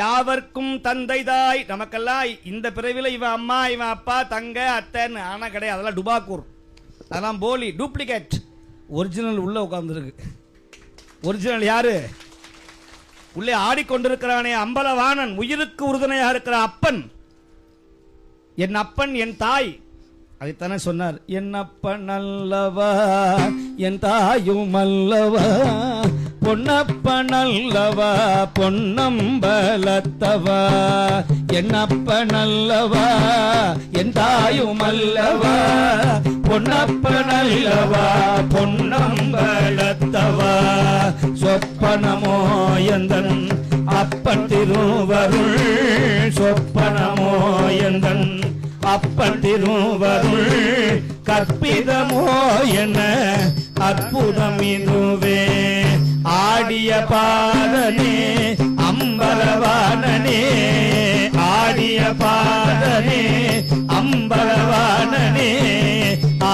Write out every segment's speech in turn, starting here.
யாவர்க்கும் தந்தை தாய். நமக்கெல்லாம் இந்த பிறவில இவன் அம்மா இவன் அப்பா தங்க அத்தைன்னு ஆனா கிடையாது. அதெல்லாம் டுபாக்கூர், அதெல்லாம் போலி, டூப்ளிகேட். ஒரிஜினல் உள்ள உட்கார்ந்துருக்கு. ஒரிஜினல் யாரு? உள்ளே ஆடிக்கொண்டிருக்கிறானே அம்பலவாணன், உயிருக்கு உறுதுணையாக இருக்கிற அப்பன். என் அப்பன் என் தாய், அதைத்தானே சொன்னார். என் அப்பன் அல்லவா என் தாயும் அல்லவா, பொன்னப்பன் அல்லவா பொன்னம்பலத்தவா. என் அப்பன் அல்லவா என் தாயும் அல்லவா, பொன்னப்பன் அல்லவா பொன்னம்பலத்தவா. சொப்பனமோ எந்தன் அப்பன் திருவருள், சொப்பனமோ எந்தன் அப்பன் திருவருள், கற்பிதமோ என அற்புதம் இதுவே. ஆடிய பாதனே அம்பலவாணனே, ஆடிய பாதனே அம்பலவாணனே,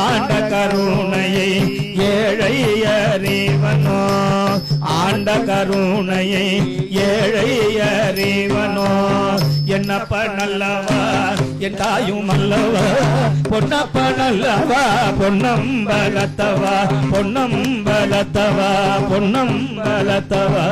ஆண்ட கருணையை ஏழை அறிவனோ, ஆண்ட கருணையை ஏழை அறிவனோ. என்னப்பன் அல்லவா என் தாயும் அல்லவா, பொன்னப்பன் அல்லவா பொன்னம்பலத்தவா, பொன்னம்பலத்தவா பொன்னம்பலத்தவா.